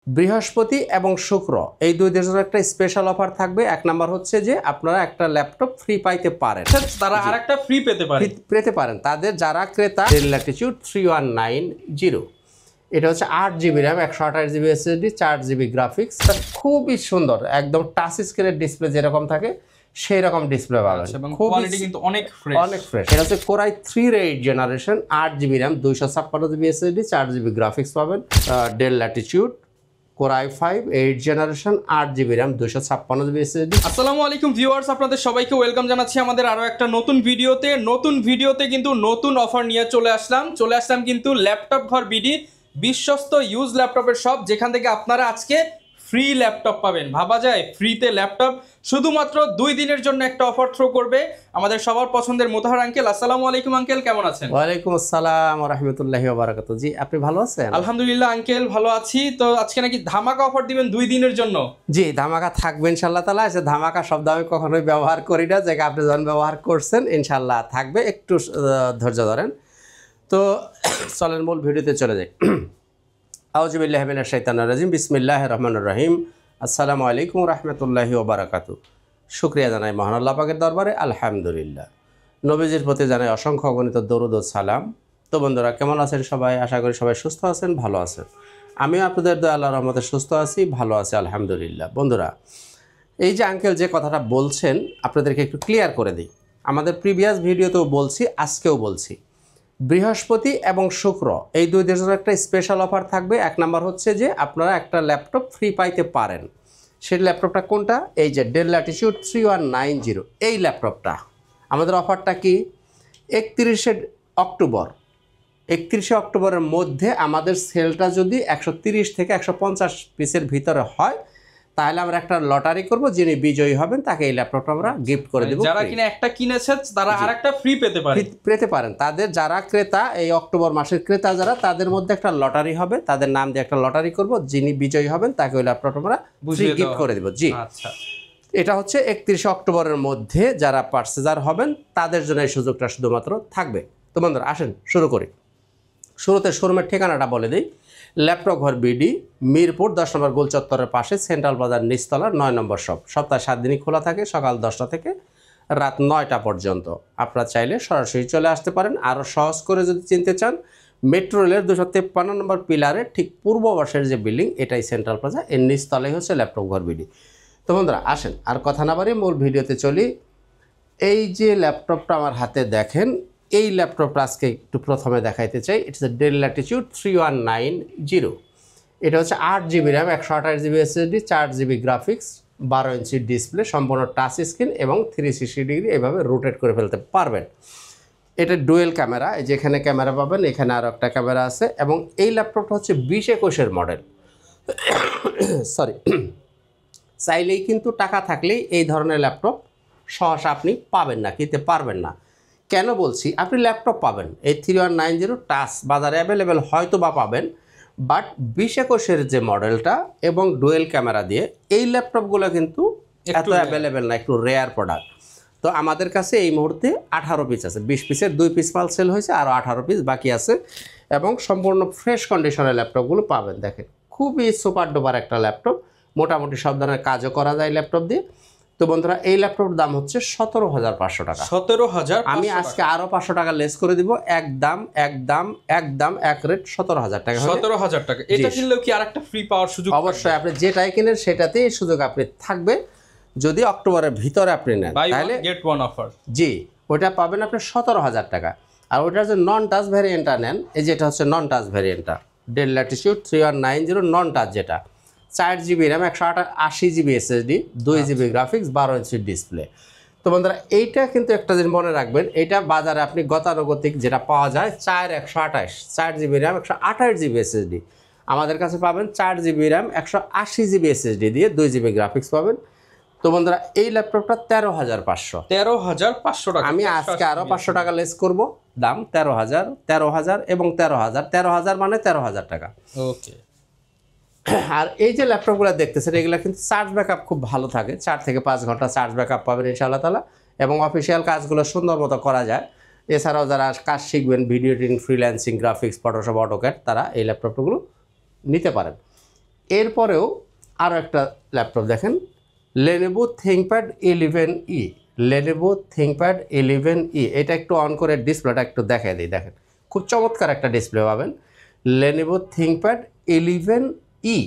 বৃহস্পতি এবং শুক্র এই দুই দিনের একটা স্পেশাল অফার থাকবে। এক নাম্বার হচ্ছে যে আপনারা একটা ল্যাপটপ ফ্রি পাইতে পারেন, তারা আরেকটা ফ্রি পেতে পারেন তাদের যারা ক্রেতা Dell Latitude 3190। এটা হচ্ছে 8GB RAM, 128GB SSD, 4GB graphics. খুবই সুন্দর, একদম টাচ স্ক্রিনের ডিসপ্লে যেরকম থাকে সেই রকম ডিসপ্লে পাবেন। কোয়ালিটি কিন্তু অনেক ফ্রেশ। এটা হচ্ছে Core i3 এর 8th generation, 8GB RAM, 256GB SSD, 4GB graphics পাবেন। Dell Latitude Core i5 8th generation, 8GB RAM, 256GB SSD। আসসালামু আলাইকুম ভিউয়ার্স, আপনাদের সবাইকে ওয়েলকাম জানাচ্ছি আমাদের আরো একটা নতুন ভিডিওতে কিন্তু নতুন অফার নিয়ে চলে আসলাম কিন্তু ল্যাপটপ ঘর বিডি, বিশ্বস্ত ইউজ ল্যাপটপের শপ, যেখান থেকে আপনারা আজকে ফ্রি ল্যাপটপ পাবেন। ভাবা যায় ফ্রিতে ল্যাপটপ, শুধুমাত্র 2 দিনের জন্য একটা অফার থ্রো করবে আমাদের সবার পছন্দের মোতাহার আঙ্কেল। আসসালামু আলাইকুম আঙ্কেল, কেমন আছেন? ওয়ালাইকুম আসসালাম ওয়া রাহমাতুল্লাহি ওয়া বারাকাতুহু। জি, আপনি ভালো আছেন? আলহামদুলিল্লাহ আঙ্কেল, ভালো আছি। তো আজকে নাকি ধামাকা অফার দিবেন 2 দিনের জন্য? জি, ধামাকা থাকবে ইনশাআল্লাহ তাআলা। এসে ধামাকা শব্দ আমি কখনোই ব্যবহার করি না, যেটা আপনি যখন ব্যবহার করছেন ইনশাআল্লাহ থাকবে। একটু ধৈর্য ধরেন। তো চলেন মূল ভিডিওতে চলে যাই। আউযু বিল্লাহি মিনাশ শাইতানির রাজিম, বিসমিল্লাহির রহমানির রহিম। আসসালামু আলাইকুম ওয়া রাহমাতুল্লাহি ওয়া বারাকাতুহু। শুকরিয়া জানাই মহান আল্লাহ পাকের দরবারে, আলহামদুলিল্লাহ। নবীজির প্রতি জানাই অসংখ্য অগণিত দরুদ ও সালাম। তো বন্ধুরা, কেমন আছেন সবাই? আশা করি সবাই সুস্থ আছেন, ভালো আছেন। আমিও আপনাদের দয়া আল্লাহর রহমতে সুস্থ আছি, ভালো আছি, আলহামদুলিল্লাহ। বন্ধুরা, এই যে আঙ্কেল যে কথাটা বলছেন আপনাদেরকে একটু ক্লিয়ার করে দিই। আমাদের প্রিভিয়াস ভিডিওতেও বলছি, আজকেও বলছি, বৃহস্পতি এবং শুক্র এই দুই দিনের একটা স্পেশাল অফার থাকবে। এক নাম্বার হচ্ছে যে আপনারা একটা ল্যাপটপ ফ্রি পাইতে পারেন। সেই ল্যাপটপটা কোনটা? এই যে Dell Latitude 3190 এই ল্যাপটপটা। আমাদের অফারটা কি? 31শে অক্টোবরের মধ্যে আমাদের সেলটা যদি 130 থেকে 150 পিসের ভিতরে হয়, তাহলে আমরা একটা লটারি করব, যিনি বিজয়ী হবেন তাকে এই ল্যাপটপটা আমরা গিফট করে দেব। যারা কিনা একটা কিনেছে তারা আরেকটা ফ্রি পেতে পারেন। তাদের যারা ক্রেতা, এই অক্টোবর মাসের ক্রেতা যারা, তাদের মধ্যে একটা লটারি হবে, তাদের নাম দিয়ে একটা লটারি করব, যিনি বিজয়ী হবেন তাকে ওই ল্যাপটপটা আমরা ফ্রি গিফট করে দেব। জি, আচ্ছা। এটা হচ্ছে 31শে অক্টোবরের মধ্যে যারা পারচেজার হবেন তাদের জন্য এই সুযোগটা শুধুমাত্র থাকবে। তো বন্ধুরা, আসেন শুরু করি। শুরুতে শোরুমের ঠিকানাটা বলে দিই। ল্যাপটপ ঘর বিডি, মিরপুর 10 নম্বর গোল চত্বরের পাশে, সেন্ট্রাল বাজার নিচতলার 9 নম্বর শপ। সপ্তাহে 7 দিনই খোলা থাকে, সকাল 10টা থেকে রাত 9টা পর্যন্ত। আপনারা চাইলে সরাসরি চলে আসতে পারেন। আরও সহজ করে যদি চিনতে চান, মেট্রো রেলের 253 নম্বর পিলারের ঠিক পূর্ব পাশের যে বিল্ডিং, এটাই সেন্ট্রাল প্লাজা, এর নিচতলাই হচ্ছে ল্যাপটপ ঘর বিডি। তো বন্ধুরা, আসেন আর কথা না বাড়িয়ে মূল ভিডিওতে চলি। এই যে ল্যাপটপটা আমার হাতে দেখেন, এই ল্যাপটপটা আজকে একটু প্রথমে দেখাইতে চাই। It's a Dell Latitude 3190। এটা হচ্ছে 8GB RAM, 128GB SSD, 4GB graphics, 12 inch display, সম্পূর্ণ টাচ স্ক্রিন এবং 360 ডিগ্রি এভাবে রোটেট করে ফেলতে পারবেন। এটা ডুয়েল ক্যামেরা, এই যেখানে ক্যামেরা পাবেন, এখানে আরও একটা ক্যামেরা আছে। এবং এই ল্যাপটপটা হচ্ছে 2021-এর মডেল। সরি, চাইলেই কিন্তু টাকা থাকলেই এই ধরনের ল্যাপটপ সহসা আপনি পাবেন না, কিনতে পারবেন না। কেন বলছি? আপনি ল্যাপটপ পাবেন, এই 3190 টাচ বাজারে অ্যাভেলেবেল হয়তো বা পাবেন, বাট 2021-এর যে মডেলটা এবং ডুয়েল ক্যামেরা দিয়ে এই ল্যাপটপগুলো কিন্তু এত অ্যাভেলেবেল না, একটু রেয়ার প্রোডাক্ট। তো আমাদের কাছে এই মুহূর্তে 18 পিস আছে। 20 পিসের 2 পিস মাল সেল হয়েছে, আরও 18 পিস বাকি আছে। এবং সম্পূর্ণ ফ্রেশ কন্ডিশনের ল্যাপটপগুলো পাবেন। দেখেন, খুবই সুপার ডুপার একটা ল্যাপটপ, মোটামুটি সব ধরনের কাজও করা যায় ল্যাপটপ দিয়ে। তো বন্ধুরা, এই ল্যাপটপের দাম হচ্ছে 17,500 টাকা। 17,000। আমি আজকে আরো 500 টাকা লেস করে দিব। একদম এক রেট 17,000 টাকা। 17,000 টাকা। এটা কিনলেও কি আরেকটা ফ্রি পাওয়ার সুযোগ? অবশ্যই, আপনি যেটাই কিনেন সেটাতেই এই সুযোগ আপনি থাকবে। যদি অক্টোবরের ভিতরে আপনি নেন তাহলে গেট ওয়ান অফার, জি, ওইটা পাবেন আপনি 17,000 টাকা। আর ওইটার যে নন টাচ ভ্যারিয়েন্টটা নেন, এই যেটা হচ্ছে নন টাচ ভ্যারিয়েন্টটা, Dell Latitude 3190 নন টাচ, যেটা 4GB RAM, 128GB SSD, 2GB graphics, 12 inch display. তো বন্ধুরা, এইটা কিন্তু একটা জিনিস মনে রাখবেন, এইটা বাজারে আপনি গতানুগতিক যেটা পাওয়া যায় 4/128, 4GB র্যাম, 128GB SSD, আমাদের কাছে পাবেন 4GB র্যাম, 180GB SSD দিয়ে 2GB গ্রাফিক্স পাবেন। তো বন্ধুরা, এই ল্যাপটপটা 13,500 টাকা। আমি আজকে আরও 500 টাকা লেস করব, দাম 13,000 এবং 13,000 মানে 13,000 টাকা। ওকে। আর এই যে ল্যাপটপগুলো দেখতেছেন, এগুলো কিন্তু চার্জ ব্যাকআপ খুব ভালো থাকে, 4 থেকে 5 ঘন্টা চার্জ ব্যাকআপ পাবেন ইনশাআল্লাহ তাআলা। এবং অফিসিয়াল কাজগুলো সুন্দর মতো করা যায়। এছাড়াও যারা কাজ শিখবেন, video editing, freelancing, graphics, Photoshop, AutoCAD, তারা এই ল্যাপটপগুলো নিতে পারেন। এরপরেও আরও একটা ল্যাপটপ দেখেন, Lenovo ThinkPad 11e। Lenovo ThinkPad 11e, এটা একটু অন করে ডিসপ্লেটা একটু দেখাই দিই। দেখেন খুব চমৎকার একটা ডিসপ্লে পাবেন, Lenovo ThinkPad 11e।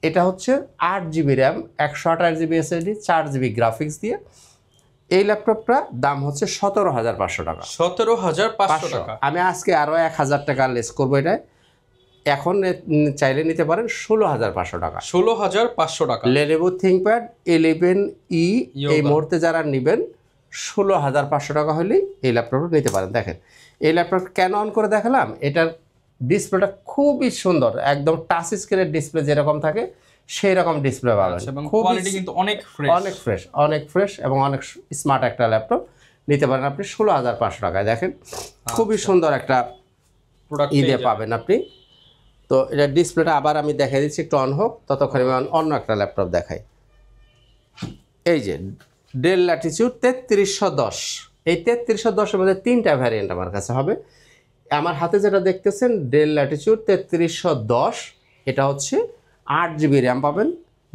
এটা হচ্ছে 8GB RAM, 128GB SSD, 4GB graphics দিয়ে। এই ল্যাপটপটা দাম হচ্ছে 17,500 টাকা। 17,500 টাকা। আমি আজকে আরও 1,000 টাকা লেস করবো, এটাই এখন চাইলে নিতে পারেন 16,500 টাকা। 16,500 টাকা। Lenovo ThinkPad 11e এই মুহূর্তে যারা নেবেন 16,500 টাকা হলেই এই ল্যাপটপটা নিতে পারেন। দেখেন এই ল্যাপটপ কেন অন করে দেখালাম, এটার ডিসপ্লেটা খুবই সুন্দর, একদম টাচ স্ক্রিনের ডিসপ্লে যেরকম থাকে সেই রকম ডিসপ্লে পাবেন। কোয়ালিটি কিন্তু অনেক ফ্রেশ এবং অনেক স্মার্ট একটা ল্যাপটপ নিতে পারেন আপনি 16,500 টাকায়। দেখেন খুবই সুন্দর একটা প্রোডাক্ট পাবেন আপনি। তো এটা ডিসপ্লেটা আবার আমি দেখাই দিচ্ছি, একটু অন হোক, ততক্ষণ আমি অন্য একটা ল্যাপটপ দেখাই। এই যে ডেল ল্যাটিটিউড 3310, এই 3310-এর মধ্যে 3টা ভ্যারিয়েন্ট আমার কাছে হবে। আমার হাতে যেটা দেখতেছেন ডেল ল্যাটিটিউড 3310, এটা হচ্ছে 8GB র্যাম পাবেন,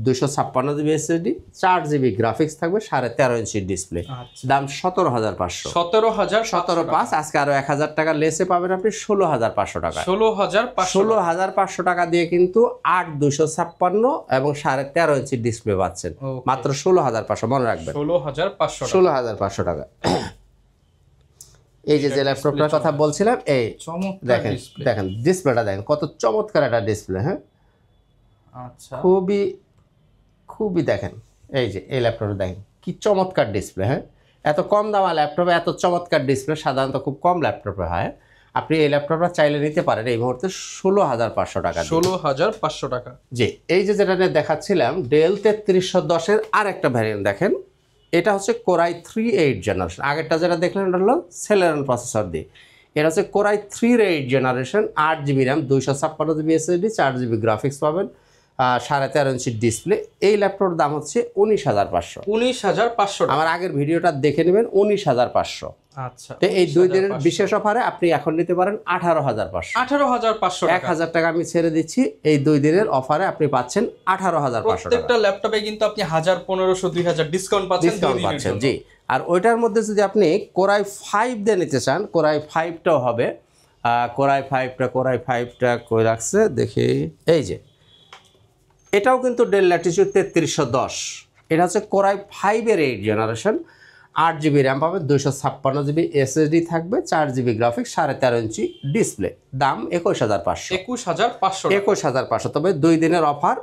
256GB SSD, 4GB গ্রাফিক্স থাকবে, 13.5 ইঞ্চির ডিসপ্লে। দাম 17,500। 17,500 আজকে আরো 1,000 টাকা লেসে পাবেন আপনি 16,500 টাকা। 16,500 টাকা দিয়ে কিন্তু 8,256 এবং 13.5 ইঞ্চির ডিসপ্লে পাচ্ছেন মাত্র 16,500। মনে রাখবেন 16,500 টাকা। এই যে ল্যাপটপটার কথা বলছিলাম, এই দেখেন ডিসপ্লেটা দেখেন কত চমৎকার একটা ডিসপ্লে। হ্যাঁ আচ্ছা, খুবই দেখেন এই যে এই ল্যাপটপটা দেখেন কি চমৎকার ডিসপ্লে। হ্যাঁ এত কম দামা ল্যাপটপে এত চমৎকার ডিসপ্লে সাধারণত খুব কম ল্যাপটপে হয়। আপনি এই ল্যাপটপটা চাইলে নিতে পারেন এই মুহূর্তে 16,500 টাকা। 16,500 টাকা। জি, এই যে যেটা নিয়ে দেখাচ্ছিলাম ডেল 3310-এর আর একটা ভ্যারিয়েন্ট দেখেন, এটা হচ্ছে Core i3 8 জেনারেশন। আগেরটা যেটা দেখলেন এটা হলো Celeron প্রসেসর দিয়ে, এটা হচ্ছে Core i3 8 generation, 8GB RAM, 256GB SSD, 4GB graphics পাবেন, 13.5 ইঞ্চির ডিসপ্লে। এই ল্যাপটপের দাম হচ্ছে 19,500। 19,500। আমার আগের ভিডিওটা দেখে নেবেন 19,500। আচ্ছা, তো এই 2 দিনের বিশেষ অফারে আপনি এখন নিতে পারেন 18,500। 18,500 টাকা। 1,000 টাকা আমি ছেড়ে দিচ্ছি, এই 2 দিনের অফারে আপনি পাচ্ছেন 18,500 টাকা। প্রত্যেকটা ল্যাপটপে কিন্তু আপনি 1,000, 1,500, 2,000 ডিসকাউন্ট পাচ্ছেন। জি, আর ওইটার মধ্যে যদি আপনি Core i5 দিয়ে নিতে চান, Core i5টাও হবে। Core i5টা কই রাখছে দেখি, এই যে এটাও কিন্তু ডেল ল্যাটিটিউড 3310, এটা হচ্ছে Core i5-এর 8 জেনারেশন, 8GB র্যাম পাবে, 256GB SSD থাকবে, 4GB গ্রাফিক্স, 13.5 ইঞ্চি ডিসপ্লে। দাম 21,500। 21,500। তবে 2 দিনের অফার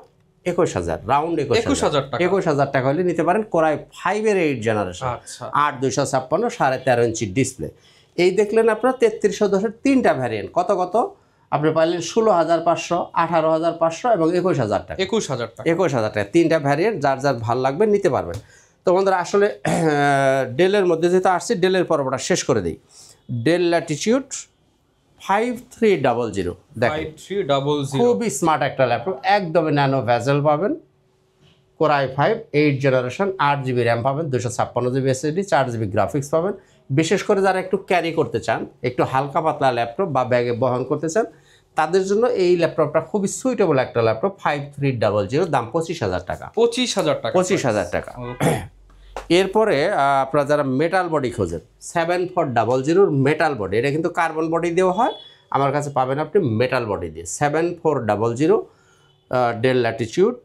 21,000, রাউন্ড 21,000 টাকা। 21,000 টাকা হলে নিতে পারেন Core i5-এর 8 জেনারেশন, 8 256, 13.5 ইঞ্চি ডিসপ্লে। এই দেখলেন আপনার 3310-এর 3টা ভ্যারিয়েন্ট। কত আপনি পাইলেন 16,500, 18,500 এবং 21,000 টাকা। 21,000 টাকা 3টা ভ্যারিয়েন্ট, যার যার ভালো লাগবে নিতে পারবেন। তো বন্ধুরা আসলে ডেলের মধ্যে যেহেতু আসছি, ডেলের পর্বটা শেষ করে দিই। ডেল ল্যাটিটিউড 5300 দেখেন, খুবই স্মার্ট একটা ল্যাপটপ, একদমই ন্যানো ভেজেল পাবেন। Core i5 8 generation, 8GB RAM পাবেন, 256GB SSD, 4GB গ্রাফিক্স পাবেন। বিশেষ করে যারা একটু ক্যারি করতে চান, একটু হালকা পাতলা ল্যাপটপ বা ব্যাগে বহন করতে চান, তাদের জন্য এই ল্যাপটপটা খুবই সুইটেবল একটা ল্যাপটপ। 5300, দাম 25,000 টাকা। 25,000 টাকা। এরপরে আপনারা যারা মেটাল বডি খোঁজেন, 7400 মেটাল বডি, এটা কিন্তু কার্বন বডি দিয়েও হয়, আমার কাছে পাবেন আপনি মেটাল বডি দিয়ে। 7400 del Latitude,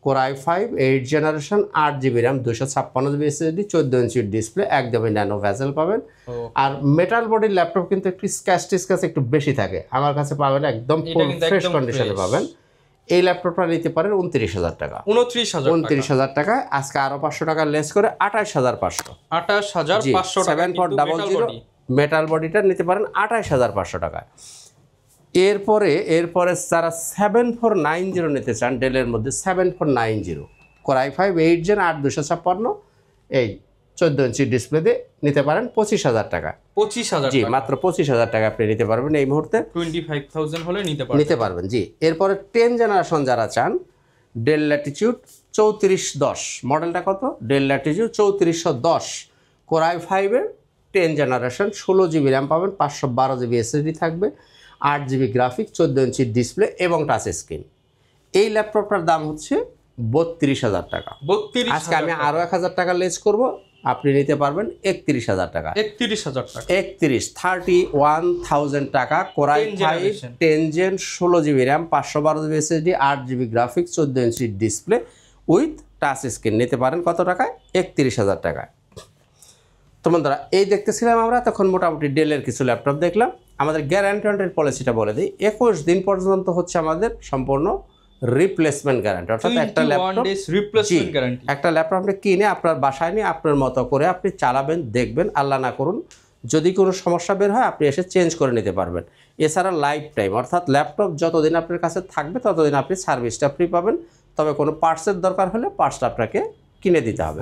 Core i5 8 generation, 8GB RAM, 256GB SSD, 14 ইঞ্চির ডিসপ্লে, একদমই ন্যানো ভেজেল পাবেন। আর মেটাল বডির ল্যাপটপ কিন্তু একটু স্ক্র্যাচ একটু বেশি থাকে, আমার কাছে পাবেন একদম ফ্রেশ কন্ডিশনে পাবেন। এই ল্যাপটপটা নিতে পারেন 29,000 টাকা। 29,000 টাকা আজকে আরো 500 টাকা লেস করে 28,500। 28,500 টাকা। 7400 মেটাল বডিটা নিতে পারেন 28,500 টাকা। এরপরে যারা 7490 নিতে চান, ডেলের মধ্যে 7490, Core i5 8 জেন, 8 256, এই 14 ইঞ্চি ডিসপ্লে দিয়ে নিতে পারেন 25,000 টাকা। 25,000 জি, মাত্র 25,000 টাকা আপনি নিতে পারবেন এই মুহূর্তে। 25,000 হলে নিতে পারবেন। জি, এরপরে 10 জেনারেশন যারা চান, ডেল ল্যাটিটিউড 3410, মডেলটা কত? Del Latitude 3410, Core i5-এর 10 generation, 16GB RAM পাবেন, 512GB SSD থাকবে, 8GB গ্রাফিক্স, 14 ইঞ্চির ডিসপ্লে এবং টাচ স্ক্রিন। এই ল্যাপটপটার দাম হচ্ছে 32,000 টাকা। 32,000 আজকে আমি আরও 1,000 টাকা লেস করব, আপনি নিতে পারবেন 31,000 টাকা। 31,000 টাকা 31,000 টাকা। Core i 5 10 gen 16 GB RAM 512 GB SSD 8 GB graphics 14 inch display with touch screen নিতে পারেন কত টাকায়? 31,000 টাকায়। তো বন্ধুরা এই দেখতেছিলাম আমরা তখন মোটামুটি ডেলের কিছু ল্যাপটপ দেখলাম। আমাদের গ্যারান্টি পলিসিটা বলে দিই, 21 দিন পর্যন্ত হচ্ছে আমাদের সম্পূর্ণ রিপ্লেসমেন্ট গ্যারান্টি। অর্থাৎ একটা ল্যাপটপ একটা ল্যাপটপ আপনি কিনে আপনার বাসায় নিয়ে আপনার মতো করে আপনি চালাবেন, দেখবেন, আল্লাহ না করুন যদি কোনো সমস্যা বের হয় আপনি এসে চেঞ্জ করে নিতে পারবেন। এছাড়া লাইফ টাইম, অর্থাৎ ল্যাপটপ যতদিন আপনার কাছে থাকবে ততদিন আপনি সার্ভিসটা ফ্রি পাবেন। তবে কোনো পার্টসের দরকার হলে পার্টসটা আপনাকে কিনে দিতে হবে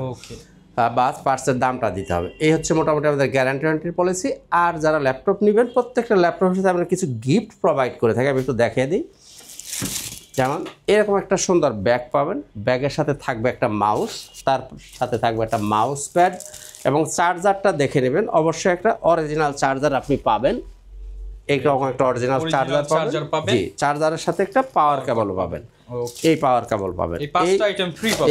বা পার্টসের দামটা দিতে হবে। এই হচ্ছে মোটামুটি আমাদের গ্যারান্টি পলিসি। আর যারা ল্যাপটপ নেবেন প্রত্যেকটা ল্যাপটপের সাথে আমরা কিছু গিফট প্রোভাইড করে থাকি, আমি একটু দেখিয়ে দিই। যেমন এরকম একটা সুন্দর ব্যাগ পাবেন, ব্যাগের সাথে থাকবে একটা মাউস, তার সাথে থাকবে একটা মাউস প্যাড এবং চার্জারটা দেখে নেবেন। অবশ্যই একটা অরিজিনাল চার্জার আপনি পাবেন, এইরকম একটা অরিজিনাল চার্জার পাবেন। জি, চার্জারের সাথে একটা পাওয়ার কেবলও পাবেন, এই পাওয়ার কেবল পাবেন।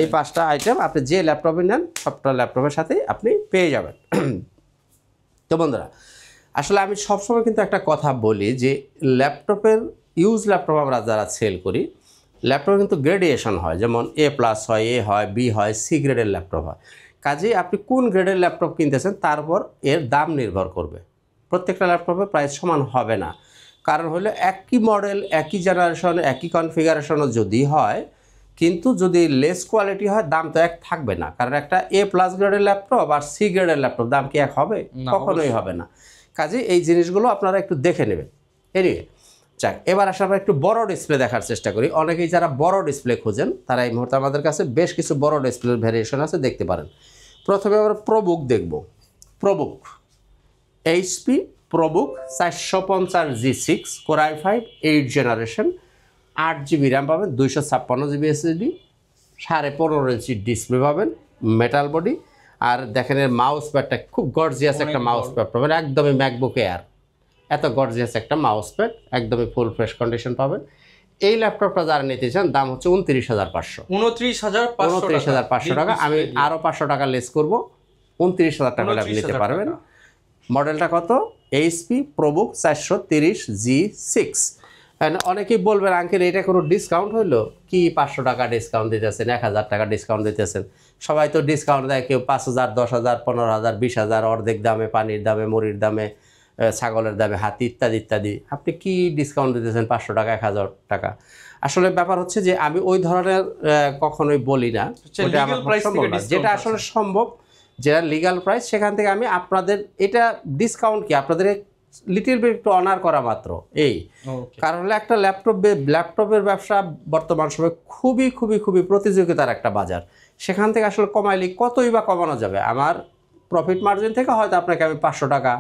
এই 5টা আইটেম আপনি যে ল্যাপটপে নেন সবটা ল্যাপটপের সাথেই আপনি পেয়ে যাবেন। তো বন্ধুরা আসলে আমি সবসময় কিন্তু একটা কথা বলি যে ল্যাপটপের ইউজ ল্যাপটপ আমরা যারা সেল করি, ল্যাপটপ কিন্তু গ্রেডিয়েশন হয়, যেমন A+ হয়, A হয়, B হয়, C গ্রেডের ল্যাপটপ হয়। কাজেই আপনি কোন গ্রেডের ল্যাপটপ কিনতেছেন তার উপর এর দাম নির্ভর করবে। প্রত্যেকটা ল্যাপটপের প্রাইস সমান হবে না, কারণ হলো একই মডেল, একই জেনারেশন, একই কনফিগারেশনও যদি হয়, কিন্তু যদি লেস কোয়ালিটি হয় দাম তো এক থাকবে না। কারণ একটা A+ গ্রেডের ল্যাপটপ আর C গ্রেডের ল্যাপটপ দাম কি এক হবে? কখনোই হবে না। কাজেই এই জিনিসগুলো আপনারা একটু দেখে নেবেন। এনিওয়ে যাক, এবার আসলে আমরা একটু বড় ডিসপ্লে দেখার চেষ্টা করি। অনেকেই যারা বড় ডিসপ্লে খোঁজেন তারা এই মুহূর্তে আমাদের কাছে বেশ কিছু বড় ডিসপ্লের ভ্যারিয়েশন আছে, দেখতে পারেন। প্রথমে আমরা প্রোবুক দেখব। ProBook HP ProBook 450 G6 Core i5 8 generation 8 GB RAM পাবেন, 256 জিবি এসএসডি, 15.5 ইঞ্চি ডিসপ্লে পাবেন, মেটাল বডি। আর দেখেন এর মাউস প্যাডটা খুব গর্জিয়াস একটা মাউস প্যাড পাবেন, একদমই ম্যাকবুক এয়ার এত গর্জিয়াস একটা মাউস প্যাড, একদমই ফুল ফ্রেশ কন্ডিশন পাবেন। এই ল্যাপটপটা যারা নিতে চান দাম হচ্ছে 29,500 টাকা। আমি আরও 500 টাকা লেস করব, 29,000 টাকা আপনি নিতে পারবেন। মডেলটা কত? HP ProBook 430 G6। অনেকেই বলবেন আঙ্কেল এটা কোনো ডিসকাউন্ট হইলো কি? 500 টাকা ডিসকাউন্ট দিতেছেন, 1,000 টাকা ডিসকাউন্ট দিতেছেন। সবাই তো ডিসকাউন্ট দেয়, কেউ 5,000, 10,000, 15,000, 20,000, অর্ধেক দামে, পানির দামে, মুড়ির দামে, ছাগলের দামে, হাতি ইত্যাদি ইত্যাদি। আপনি কি ডিসকাউন্ট দিতেছেন 500 টাকা, 1,000 টাকা? আসলে ব্যাপার হচ্ছে যে আমি ওই ধরনের কখনোই বলি না, ওটা আমার সম্ভব না। যেটা আসলে সম্ভব, যেটা লিগ্যাল প্রাইস, সেখান থেকে আমি আপনাদের এটা ডিসকাউন্ট কি আপনাদের লিটিল বিট একটু অনার করা মাত্র। এই কারণ হলো একটা ল্যাপটপের ব্যবসা বর্তমান সময় খুবই খুবই খুবই প্রতিযোগিতার একটা বাজার। সেখান থেকে আসলে কমাইলে কতই বা কমানো যাবে? আমার প্রফিট মার্জিন থেকে হয়তো আপনাকে আমি 500 টাকা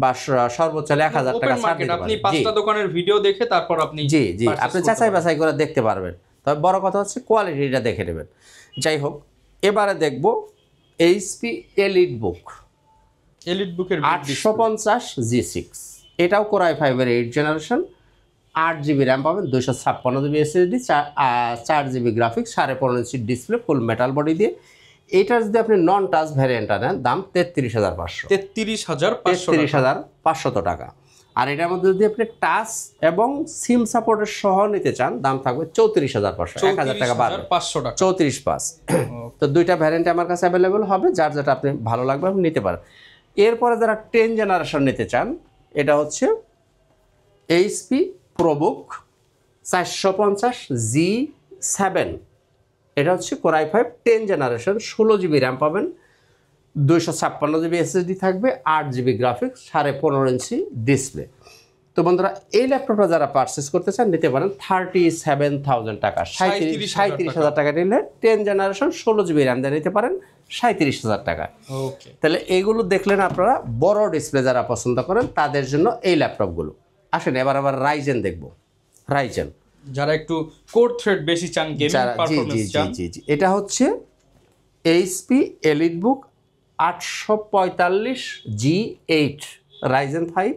বা সর্বোচ্চ 1,000 টাকা ছাড় দিতে পারি। আপনি 5টা দোকানের ভিডিও দেখে তারপর আপনি জি আপনি যাচাই বাছাই করে দেখতে পারবেন। তবে বড় কথা হচ্ছে কোয়ালিটিটা দেখে নেবেন। যাই হোক, এবারে দেখব HP এলিটবুক। এলিটবুকের 850 G6, এটাও Core i5 এর 8 জেনারেশন, 8 জিবি র্যাম পাবেন, 256 GB SSD, 4 GB graphics, 15.5 inch display, ফুল মেটাল বডি দিয়ে। এইটার যদি আপনি নন টাচ ভ্যারিয়েন্টটা নেন দাম 33,500 টাকা। আর এটার মধ্যে যদি আপনি টাচ এবং সিম সাপোর্টের সহ নিতে চান দাম থাকবে 34,500, 1,000 টাকা বাড়বে, 34,500। তো দুইটা ভ্যারিয়েন্ট আমার কাছে অ্যাভেলেবল হবে, যার যেটা আপনি ভালো লাগবে আপনি নিতে পারেন। এরপরে যারা 10 জেনারেশন নিতে চান, এটা হচ্ছে HP প্রোবুক 450 G7। এটা হচ্ছে Core i5 10 generation, 16 GB RAM পাবেন, 256 জিবি এসএসডি থাকবে, 8 জিবি গ্রাফিক্স, 15.5 ইঞ্চি ডিসপ্লে। তো বন্ধুরা এই ল্যাপটপটা যারা পারচেস করতে চান নিতে পারেন 37,000 টাকা, 37,000 টাকা নিলে 10 জেনারেশন 16 জিবি র্যাম দিয়ে নিতে পারেন 37,000 টাকা। তাহলে এইগুলো দেখলেন আপনারা। বড় ডিসপ্লে যারা পছন্দ করেন তাদের জন্য এই ল্যাপটপগুলো। আসেন এবার আবার রাইজেন দেখব। রাইজেন যারা একটু কোর থ্রেড বেশি চান, গেমিং পারফরম্যান্স চান, এটা হচ্ছে HP EliteBook 845 G8 Ryzen 5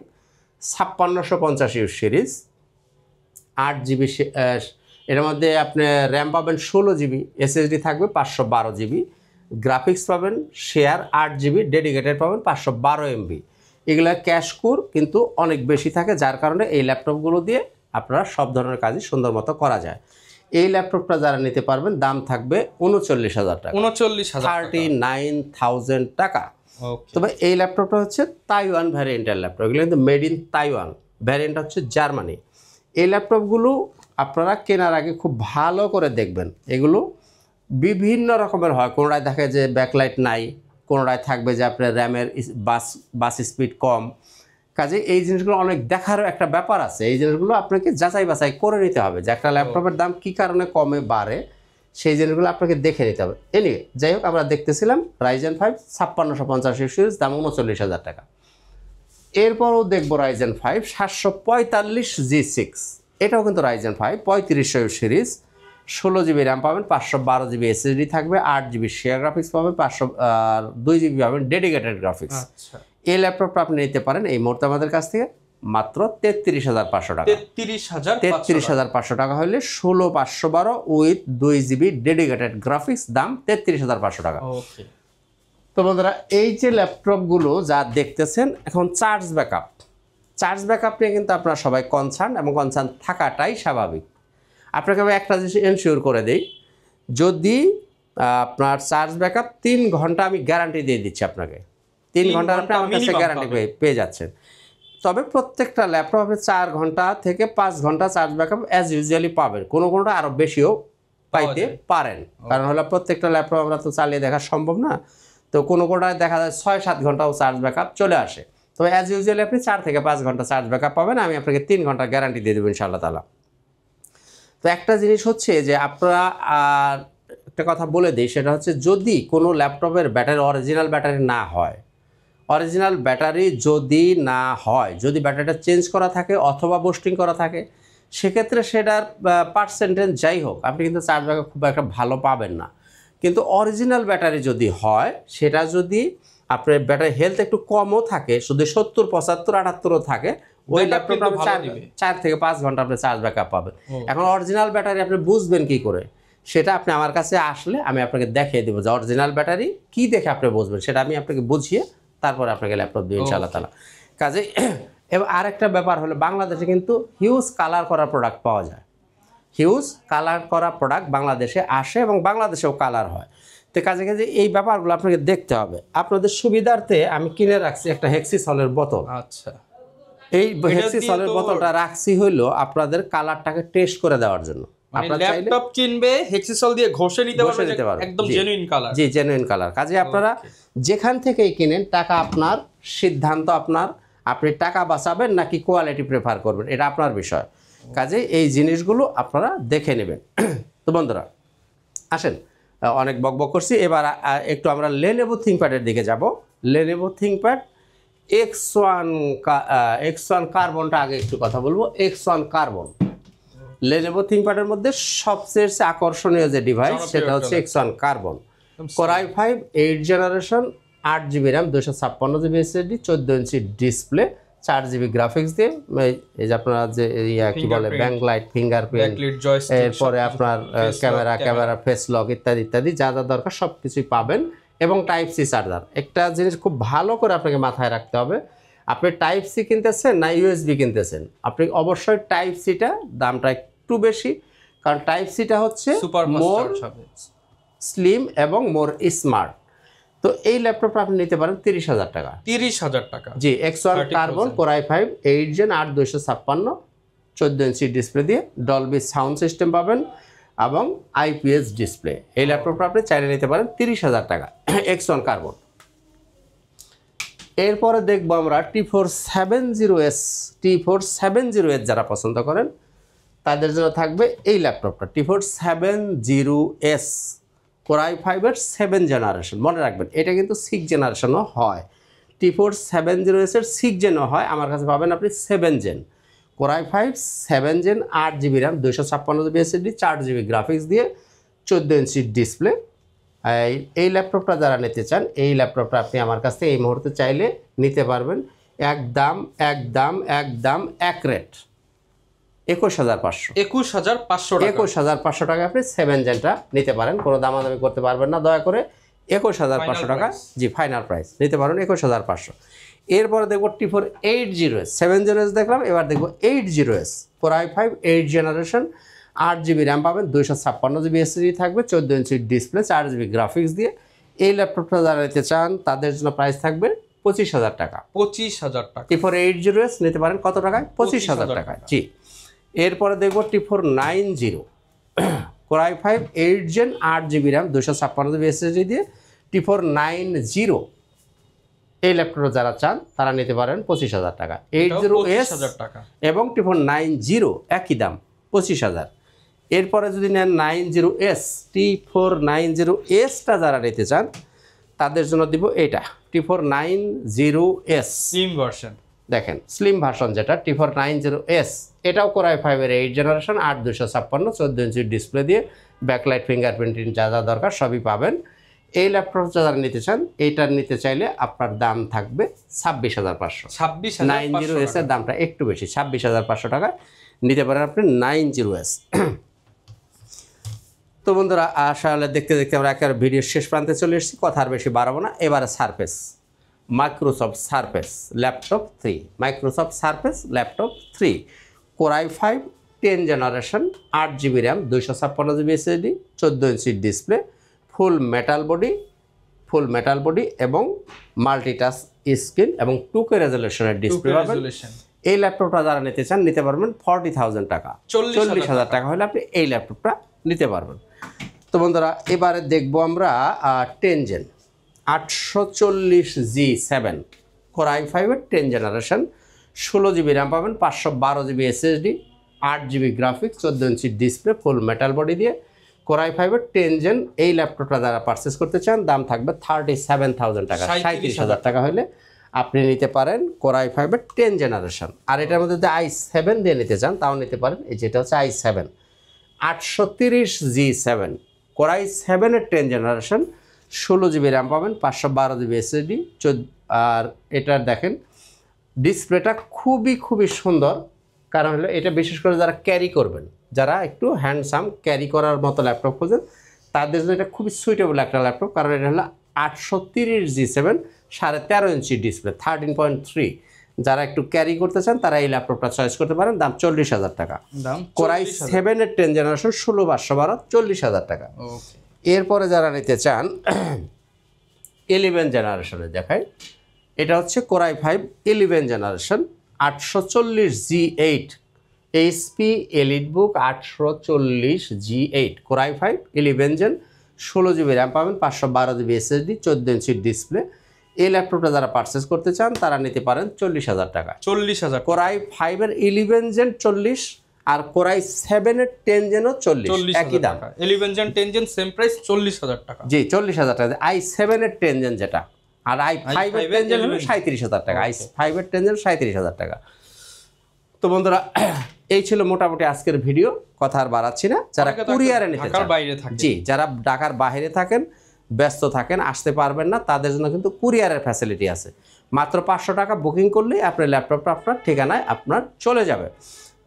5650 series, 8 GB এর মধ্যে আপনি র্যাম পাবেন 16 GB, SSD থাকবে 512 GB, গ্রাফিক্স পাবেন শেয়ার 8 GB, ডেডিকেটেড পাবেন 512 MB। এগুলা ক্যাশ কোর কিন্তু অনেক বেশি থাকে, যার কারণে এই ল্যাপটপগুলো দিয়ে আপনারা সব ধরনের কাজই সুন্দর মতো করা যায়। এই ল্যাপটপটা যারা নিতে পারবেন দাম থাকবে 39,000 টাকা, 39,000 টাকা। তবে এই ল্যাপটপটা হচ্ছে তাইওয়ান ভ্যারিয়েন্টের ল্যাপটপ, এগুলো কিন্তু মেড ইন তাইওয়ান, ভ্যারিয়েন্ট হচ্ছে জার্মানি। এই ল্যাপটপগুলো আপনারা কেনার আগে খুব ভালো করে দেখবেন, এগুলো বিভিন্ন রকমের হয়। কোনোটায় দেখে যে ব্যাকলাইট নাই, কোনোটায় থাকবে যে আপনার র্যামের বাস স্পিড কম। কাজে এই জিনিসগুলো অনেক দেখারও একটা ব্যাপার আছে, এই জিনিসগুলো আপনাকে যাচাই বাছাই করে নিতে হবে যে একটা ল্যাপটপের দাম কী কারণে কমে বাড়ে, সেই জিনিসগুলো আপনাকে দেখে নিতে হবে। এনিওয়ে যাই হোক, আমরা দেখতেছিলাম Ryzen 5 5650 সিরিজ, দাম 39,000 টাকা। এরপরও দেখব Ryzen 5 745 G6, এটাও কিন্তু Ryzen 5 3500 সিরিজ, 16 GB র্যাম পাবেন, 512 GB SSD থাকবে, 8 GB শেয়ার গ্রাফিক্স পাবেন, 2 GB পাবেন ডেডিকেটেড গ্রাফিক্স। এই ল্যাপটপটা আপনি নিতে পারেন এই মুহূর্তে আমাদের কাছ থেকে মাত্র 33,500 টাকা। 33,500 টাকা হলে 16,512 উইথ 2 GB ডেডিকেটেড গ্রাফিক্স, দাম 33,500 টাকা। তো বন্ধুরা, এই যে ল্যাপটপগুলো যা দেখতেছেন এখন চার্জ ব্যাকআপ নিয়ে কিন্তু আপনারা সবাই কনসার্ন, এবং কনসার্ন থাকাটাই স্বাভাবিক। আপনাকে আমি একটা জিনিস এনশিওর করে দিই, যদি আপনার চার্জ ব্যাকআপ 3 ঘন্টা আমি গ্যারান্টি দিয়ে দিচ্ছি আপনাকে, 3 ঘন্টার আপনি আমার কাছে গ্যারান্টি পেয়ে যাচ্ছেন। তবে প্রত্যেকটা ল্যাপটপ আপনি 4 ঘন্টা থেকে 5 ঘন্টা চার্জ ব্যাকআপ অ্যাজ ইউজুয়ালি পাবেন, কোনোটা আরও বেশিও পাইতে পারেন। কারণ হলো প্রত্যেকটা ল্যাপটপ আমরা তো চালিয়ে দেখা সম্ভব না, তো কোনোটায় দেখা যায় 6-7 ঘন্টাও চার্জ ব্যাকআপ চলে আসে। তবে অ্যাজ ইউজুয়ালি আপনি 4 থেকে 5 ঘন্টা চার্জ ব্যাকআপ পাবেন, আমি আপনাকে 3 ঘন্টা গ্যারান্টি দিয়ে দেবো ইনশাআল্লাহ তাআলা। তো একটা জিনিস হচ্ছে যে আপনারা আর একটা কথা বলে দিই, সেটা হচ্ছে যদি কোনো ল্যাপটপের ব্যাটারি অরিজিনাল ব্যাটারি না হয়, যদি ব্যাটারিটা চেঞ্জ করা থাকে অথবা বুস্টিং করা থাকে, সেক্ষেত্রে সেটার পার্সেন্টেজ যাই হোক আপনি কিন্তু চার্জ ব্যাকআপ খুব একটা ভালো পাবেন না। কিন্তু অরিজিনাল ব্যাটারি যদি হয়, সেটা যদি আপনার ব্যাটারি হেলথ একটু কমও থাকে, শুধু 70, 75, 78ও থাকে, ওই ল্যাপটপটা 4 থেকে 5 ঘন্টা আপনি চার্জ ব্যাকআপ পাবেন। এখন অরিজিনাল ব্যাটারি আপনি বুঝবেন কি করে, সেটা আপনি আমার কাছে আসলে আমি আপনাকে দেখিয়ে দেবো যে অরিজিনাল ব্যাটারি কি দেখে আপনি বুঝবেন, সেটা আমি আপনাকে বুঝিয়ে তারপরে আপনাকে ল্যাপটপ দিই ইনশাআল্লাহ তাআলা। কাজে এবং আরেকটা ব্যাপার হলো, বাংলাদেশে কিন্তু হিউজ কালার করা প্রোডাক্ট পাওয়া যায়, হিউজ কালার করা প্রোডাক্ট বাংলাদেশে আসে এবং বাংলাদেশেও কালার হয়। তো কাজে এই ব্যাপারগুলো আপনাকে দেখতে হবে। আপনাদের সুবিধার্থে আমি কিনে রাখছি একটা হেক্সিসলের বোতল। আচ্ছা, এই হেক্সিসলের বোতলটা রাখছি হইলো আপনাদের কালারটাকে টেস্ট করে দেওয়ার জন্য। আপনারা ল্যাপটপ কিনবে হেক্সিসল দিয়ে ঘষে নিতে পারবেন, একদম জেনুইন কালার। জি, জেনুইন কালার। কাজে আপনারা যেখান থেকেই কিনেন, টাকা আপনার, সিদ্ধান্ত আপনার, আপনি টাকা বাঁচাবেন নাকি কোয়ালিটি প্রেফার করবেন, এটা আপনার বিষয়। কাজে এই জিনিসগুলো আপনারা দেখে নেবেন। তো বন্ধুরা আসেন, অনেক বকবক করছি, এবার একটু আমরা লেনোভো থিংকপ্যাডের দিকে যাব। লেনোভো থিংকপ্যাড X1 কার্বনটা আগে একটু কথা বলবো। X1 কার্বন লেনোভো থিংকপ্যাডের মধ্যে সবচেয়ে আকর্ষণীয় যে ডিভাইস, সেটা হচ্ছে X1 carbon. Core i5 8 generation, 8 GB RAM, 256 GB SSD, 14 inch display, 4 GB graphics দিয়ে, এই যে আপনারা যে কি বলে ব্যাকলাইট, ফিঙ্গারপ্রিন্ট, এরপরে আপনার ক্যামেরা ফেস লক ইত্যাদি ইত্যাদি যা যা দরকার সব কিছুই পাবেন, এবং টাইপ সি চার্জার। একটা জিনিস খুব ভালো করে আপনাকে মাথায় রাখতে হবে, আপনি টাইপ সি কিনতেছেন না USB কিনতেছেন, আপনি অবশ্যই টাইপ সিটা দামটা একটু বেশি, কারণ টাইপ সিটা হচ্ছে মোর স্লিম এবং মোর স্মার্ট। তো এই ল্যাপটপটা আপনি নিতে পারেন 30,000 টাকা। 30,000 টাকা? জি, X1 carbon, Core i5 8 Gen 8 256, 14 inch display দিয়ে, ডলবি সাউন্ড সিস্টেম পাবেন এবং IPS ডিসপ্লে। এই ল্যাপটপটা আপনি চাইলে নিতে পারেন 30,000 টাকা, X1 কার্বন। এরপরে দেখবো আমরা T470S যারা পছন্দ করেন তাদের জন্য থাকবে এই ল্যাপটপটা, T470S Core i5 এর 7 জেনারেশন। মনে রাখবেন এটা কিন্তু 6 জেনারেশনও হয়, T470S এর 6 জেনও হয়, আমার কাছে পাবেন আপনি 7 gen. Core i5 7 gen, 8 GB RAM, 256 GB SSD, 4 GB graphics দিয়ে, 14 ইঞ্চি ডিসপ্লে। এই ল্যাপটপটা যারা নিতে চান, এই ল্যাপটপটা আপনি আমার কাছ থেকে এই মুহূর্তে চাইলে নিতে পারবেন, একদম এক রেট। 21,500 21,500 টাকা 21,500 টাকা আপনি 7 জেনটা নিতে পারেন, কোনো দামাদামি করতে পারবেন না দয়া করে। 21,500 টাকা জি ফাইনাল প্রাইস নিতে পারেন 21,500। এরপরে দেখবো T480S 7 দেখলাম, এবার দেখবো 80S Core i5 8 generation, 8GB RAM পাবেন, 256GB SSD থাকবে, 14 ইঞ্চি ডিসপ্লে, 4GB গ্রাফিক্স দিয়ে। এই ল্যাপটপটা যারা নিতে চান তাদের জন্য প্রাইস থাকবে 25,000 টাকা। 25,000 টাকা T480S নিতে পারেন কত টাকায়? 25,000 টাকা জি। এরপরে দেখবো T490 Core i5 8 Gen 8GB RAM, 256GB SSD দিয়ে T490 এই ল্যাপটপটা যারা চান তারা নিতে পারেন 25,000 টাকা। 80S টাকা এবং T490 একই দাম 25,000। এরপরে যদি নেন 90S T490Sটা যারা নিতে চান তাদের জন্য দিব এটা T490S স্লিম ভার্সন। দেখেন স্লিম ভার্সন যেটা T490S, এটাও Core i5 এর 8 জেনারেশন, 8256 14 ইঞ্চি ডিসপ্লে দিয়ে ব্যাকলাইট ফিঙ্গারপ্রিন্টিং যা যা দরকার সবই পাবেন। এই ল্যাপটপটা যারা নিতে চান এইটা নিতে চাইলে আপনার দাম থাকবে 26,500। 90S এর দামটা একটু বেশি, 26,500 টাকা নিতে পারেন আপনি 90S। তো বন্ধুরা আসলে দেখতে দেখতে আমরা একেবারে ভিডিওর শেষ প্রান্তে চলে এসেছি, কথা আর বেশি বাড়াবো না। এবারে surface Microsoft surface laptop 3, Microsoft surface laptop 3 Core i5 10 generation, 8GB RAM, 256GB SSD, 14 inch display, ফুল মেটাল বডি এবং মাল্টিটাচ স্ক্রিন এবং 2K রেজোলিউশনের ডিসপ্লে পাবেন। এই ল্যাপটপটা যারা নিতে চান নিতে পারবেন 40,000 টাকা, 40,000 টাকা হলে আপনি এই ল্যাপটপটা নিতে পারবেন। তো বন্ধুরা এবারে দেখবো আমরা 10 জেন 840G7 Core i5 এর 10 জেনারেশন, 16GB র্যাম পাবেন, 512GB SSD, 8GB graphics, 14 inch display, ফুল মেটাল বডি দিয়ে Core i5 এর 10 জেন এই ল্যাপটপটা যারা পারচেস করতে চান দাম থাকবে 37,000 টাকা, 37,000 টাকা হলে আপনি নিতে পারেন Core i5 এর 10 জেনারেশন। আর এটার মধ্যে যদি i7 দিয়ে নিতে চান তাও নিতে পারেন, এই যেটা হচ্ছে i7 830G7 Core i7 এর 10 জেনারেশন, 16GB র্যাম পাবেন, 512GB SSD। আর এটার দেখেন ডিসপ্লেটা খুবই সুন্দর, কারণ হলো এটা বিশেষ করে যারা ক্যারি করবেন, যারা একটু হ্যান্ডসাম ক্যারি করার মতো ল্যাপটপ খোঁজেন তাদের জন্য এটা খুবই সুইটেবল একটা ল্যাপটপ, কারণ এটা হলো 830G7 13.5 ইঞ্চি ডিসপ্লে 13.3। যারা একটু ক্যারি করতে চান তারা এই ল্যাপটপটা চয়েস করতে পারেন, দাম 40,000 টাকা। Core i7 এর 10 জেনারেশন 16/512 40,000 টাকা। এরপরে যারা নিতে চান 11 জেনারেশনে দেখায়, এটা হচ্ছে Core i5 11 generation, 840G8 HP EliteBook 840G8 Core i5 11 gen, 16GB RAM পাবেন, 512GB SSD, 14 ইঞ্চি ডিসপ্লে। এই ল্যাপটপটা যারা পারচেস করতে চান তারা নিতে পারেন 40,000 টাকা। 40,000 Core i5 এর 11 জেন 40 আর Core i7 এর 10 জেনও 40 একই দাম। 11 জেন 10 জেন সেম প্রাইস 40,000 টাকা জি 40,000 টাকা। i7 এর 10 জেন যেটা, আর i5 এর 10 জেন হলো 37,000 টাকা, i5 এর 10 জেন 37,000 টাকা। তো বন্ধুরা এই ছিল মোটামুটি আজকের ভিডিও, কথা আর বাড়াচ্ছি না। যারা কুরিয়ারে নিতে চান, জি যারা ঢাকার বাইরে থাকেন, ব্যস্ত থাকেন, আসতে পারবেন না, তাদের জন্য কিন্তু কুরিয়ারের ফ্যাসিলিটি আছে। মাত্র 500 টাকা বুকিং করলেই আপনার ল্যাপটপটা আপনার ঠিকানায় আপনার চলে যাবে।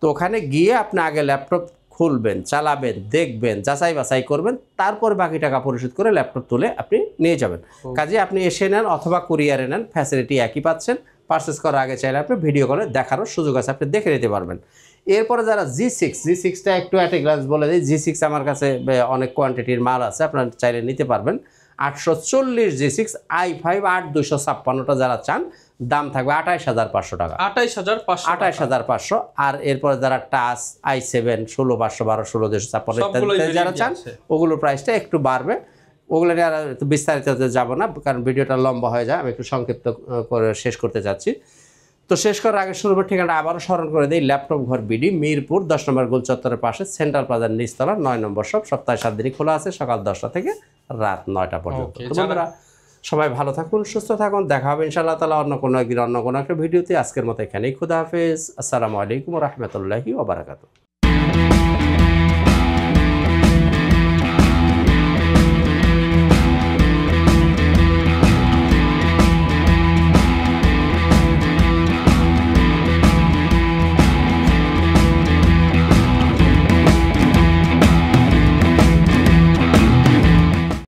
তো ওখানে গিয়ে আপনি আগে ল্যাপটপ খুলবেন, চালাবেন, দেখবেন, যাচাই বাছাই করবেন, তারপর বাকি টাকা পরিশোধ করে ল্যাপটপ তুলে আপনি নিয়ে যাবেন। কাজে আপনি এসে নেন অথবা কুরিয়ারে নেন, ফ্যাসিলিটি একই পাচ্ছেন। পারচেস করার আগে চাইলে আপনি ভিডিও কলে দেখারও সুযোগ আছে, আপনি দেখে নিতে পারবেন। এরপরে যারা G6টা একটু অ্যাট এ গ্লান্স বলে দিই, G6 আমার কাছে অনেক কোয়ান্টিটির মাল আছে, আপনারা চাইলে নিতে পারবেন। 840G6 i5 8256টা যারা চান দাম থাকবে 28,500 টাকা, 28,500। আর এরপরে যারা টাচ i7 16/512 16/256 যারা চান ওগুলোর প্রাইসটা একটু বাড়বে। ওগুলো নিয়ে আর বিস্তারিত যাব না, কারণ ভিডিওটা লম্বা হয়ে যায়, আমি একটু সংক্ষিপ্ত করে শেষ করতে চাচ্ছি। তো শেষ করার আগে শুরুর ঠিকানা আবারও স্মরণ করে দিই, ল্যাপটপ ঘর বিডি, মিরপুর 10 নম্বর গোল চত্বরের পাশে, সেন্ট্রাল প্লাজার নিচতলা, 9 নম্বর শপ, সপ্তাহে 7 দিনই খোলা আছে, সকাল 10টা থেকে রাত 9টা পর্যন্ত। বন্ধুরা সবাই ভালো থাকুন, সুস্থ থাকুন, দেখা হবে ইনশাআল্লাহ তাআলা অন্য কোনো একদিন অন্য কোনো একটা ভিডিওতে। আজকের মতো এখানেই, খুদা হাফেজ, আসসালামু আলাইকুম ওয়া রাহমাতুল্লাহি ওয়া বারাকাতুহু।